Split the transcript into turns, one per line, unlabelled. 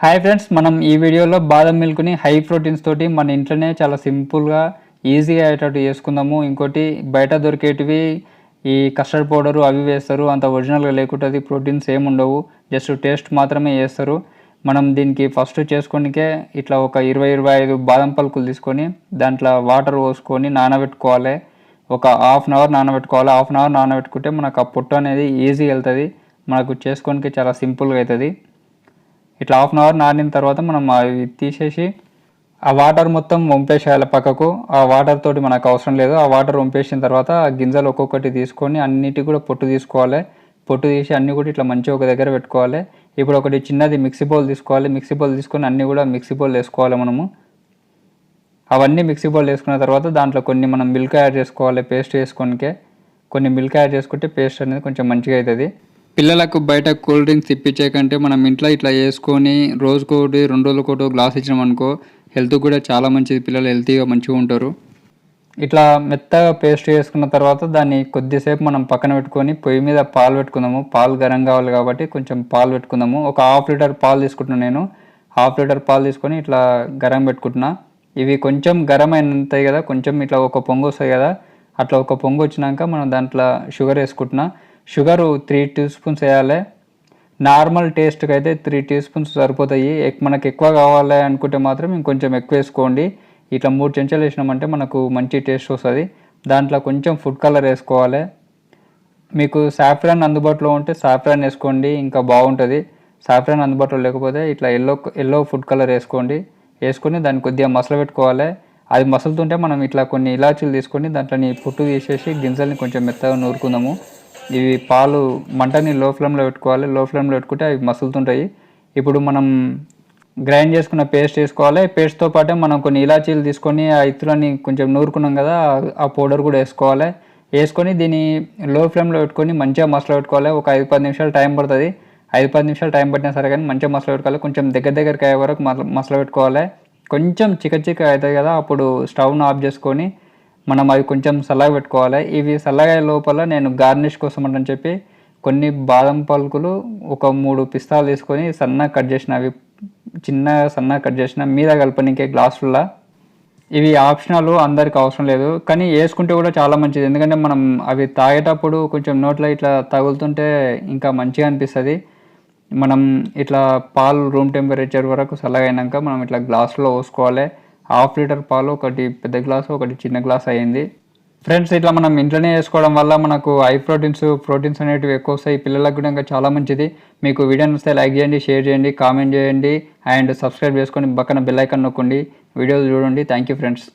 Hi friends, మనం ఈ వీడియోలో బాదం మిల్క్ని హై ప్రోటీన్స్ తోటి మన ఇంట్లోనే చాలా సింపుల్గా ఈజీగా అయ్యేటట్టు చేసుకుందాము. ఇంకోటి బయట దొరికేటివి ఈ కస్టర్డ్ పౌడరు అవి వేస్తారు, అంత ఒరిజినల్గా లేకుంటుంది, ప్రోటీన్స్ ఏమి ఉండవు, జస్ట్ టేస్ట్ మాత్రమే చేస్తారు. మనం దీనికి ఫస్ట్ చేసుకోనికే ఇట్లా ఒక 20-25 బాదం పలుకులు తీసుకొని దాంట్లో వాటర్ పోసుకొని నానబెట్టుకోవాలి. ఒక హాఫ్ అన్ అవర్ నానబెట్టుకోవాలి. హాఫ్ అన్ అవర్ నానబెట్టుకుంటే మనకు ఆ పొట్టు అనేది ఈజీగా వెళ్తుంది, మనకు చేసుకోనికి చాలా సింపుల్గా అవుతుంది. ఇట్లా హాఫ్ అన్ అవర్ నానిన తర్వాత మనం అవి తీసేసి ఆ వాటర్ మొత్తం వంపేసేయాలి పక్కకు. ఆ వాటర్ తోటి మనకు అవసరం లేదు. ఆ వాటర్ వంపేసిన తర్వాత ఆ గింజలు ఒక్కొక్కటి తీసుకొని అన్నిటి కూడా పొట్టు తీసుకోవాలి. పొట్టు తీసి అన్నీ కూడా ఇట్లా మంచిగా ఒక దగ్గర పెట్టుకోవాలి. ఇప్పుడు ఒకటి చిన్నది మిక్సీ బౌల్ తీసుకోవాలి. మిక్సీ బౌల్ తీసుకొని అన్నీ కూడా మిక్సీ బౌల్ వేసుకోవాలి మనము. అవన్నీ మిక్సీ బౌల్ వేసుకున్న తర్వాత దాంట్లో కొన్ని మనం మిల్క్ యాడ్ చేసుకోవాలి. పేస్ట్ చేసుకోనికే కొన్ని మిల్క్ యాడ్ చేసుకుంటే పేస్ట్ అనేది కొంచెం మంచిగా అవుతుంది. పిల్లలకు బయట కూల్ డ్రింక్స్ ఇప్పించే కంటే మనం ఇంట్లో ఇట్లా చేసుకొని రోజుకోటి 2 రోజులకోటి గ్లాస్ ఇచ్చినాం అనుకో హెల్త్ కూడా చాలా మంచిది. పిల్లలు హెల్తీగా మంచిగా ఉంటారు. ఇట్లా మెత్తగా పేస్ట్ చేసుకున్న తర్వాత దాన్ని కొద్దిసేపు మనం పక్కన పెట్టుకొని పొయ్యి మీద పాలు పెట్టుకుందాము. పాలు గరం కావాలి కాబట్టి కొంచెం పాలు పెట్టుకుందాము. ఒక హాఫ్ లీటర్ పాలు తీసుకుంటున్నాను నేను. హాఫ్ లీటర్ పాలు తీసుకొని ఇట్లా గరం పెట్టుకుంటున్నా. ఇవి కొంచెం గరం అయినాయి కదా, కొంచెం ఇట్లా ఒక పొంగు వస్తాయి కదా, అట్లా ఒక పొంగు వచ్చినాక మనం దాంట్లో షుగర్ వేసుకుంటున్నా. షుగరు 3 టీ స్పూన్స్ వేయాలి. నార్మల్ టేస్ట్కి అయితే 3 టీ స్పూన్స్ సరిపోతాయి. మనకు ఎక్కువ కావాలి అనుకుంటే మాత్రం ఇంకొంచెం ఎక్కువ వేసుకోండి. ఇట్లా 3 చెంచాలు వేసినామంటే మనకు మంచి టేస్ట్ వస్తుంది. దాంట్లో కొంచెం ఫుడ్ కలర్ వేసుకోవాలి. మీకు సాఫ్రాన్ అందుబాటులో ఉంటే సాఫ్రాన్ వేసుకోండి, ఇంకా బాగుంటుంది. సాఫ్రాన్ అందుబాటులో లేకపోతే ఇట్లా ఎల్లో ఫుడ్ కలర్ వేసుకోండి. వేసుకొని దాన్ని కొద్దిగా మసలు పెట్టుకోవాలి. అది మసులుతుంటే మనం ఇట్లా కొన్ని ఇలాచీలు తీసుకొని దాంట్లోని పొట్టు తీసేసి గింజల్ని కొంచెం మెత్తగా నూరుకుందాము. ఇవి పాలు మంటని లో ఫ్లేమ్లో పెట్టుకోవాలి. లో ఫ్లేమ్లో పెట్టుకుంటే అవి మసులుతుంటాయి. ఇప్పుడు మనం గ్రైండ్ చేసుకున్న పేస్ట్ వేసుకోవాలి. పేస్ట్తో పాటే మనం కొన్ని ఇలాచీలు తీసుకొని ఆ ఇత్తులని కొంచెం నూరుకున్నాం కదా, ఆ పౌడర్ కూడా వేసుకోవాలి. వేసుకొని దీన్ని లో ఫ్లేమ్లో పెట్టుకొని మంచిగా మసలు పెట్టుకోవాలి. ఒక 5-10 నిమిషాలు టైం పడుతుంది. 5-10 నిమిషాలు టైం పట్టినా సరే కానీ మంచిగా మసలు పెట్టుకోవాలి. కొంచెం దగ్గరికి అయ్యే వరకు మసలు పెట్టుకోవాలి. కొంచెం చిక్క అవుతుంది కదా, అప్పుడు స్టవ్ను ఆఫ్ చేసుకొని మనం అవి కొంచెం చల్లగా పెట్టుకోవాలి. ఇవి చల్లగా లోపల నేను గార్నిష్ కోసం అని చెప్పి కొన్ని బాదం పలుకులు, ఒక 3 పిస్తాలు తీసుకొని సన్నగా కట్ చేసిన, అవి సన్నగా కట్ చేసిన మీద కలపనీకే గ్లాసుల్లో. ఇవి ఆప్షనల్, అందరికి అవసరం లేదు, కానీ వేసుకుంటే కూడా చాలా మంచిది. ఎందుకంటే మనం అవి తాగేటప్పుడు కొంచెం నోట్లో ఇట్లా తగులుతుంటే ఇంకా మంచిగా అనిపిస్తుంది. మనం ఇట్లా పాలు రూమ్ టెంపరేచర్ వరకు చల్లగా అయినాక మనం ఇట్లా గ్లాసులో పోసుకోవాలి. హాఫ్ లీటర్ పాలు, ఒకటి పెద్ద గ్లాసు, ఒకటి చిన్న గ్లాస్ అయ్యింది. ఫ్రెండ్స్, ఇట్లా మనం ఇంట్లోనే వేసుకోవడం వల్ల మనకు హై ప్రోటీన్స్ అనేటివి ఎక్కువ వస్తాయి. పిల్లలకు కూడా ఇంకా చాలా మంచిది. మీకు వీడియో నచ్చితే లైక్ చేయండి, షేర్ చేయండి, కామెంట్ చేయండి అండ్ సబ్స్క్రైబ్ చేసుకొని పక్కన బెల్ ఐకాన్ నొక్కండి. వీడియోలు చూడండి. Thank you friends.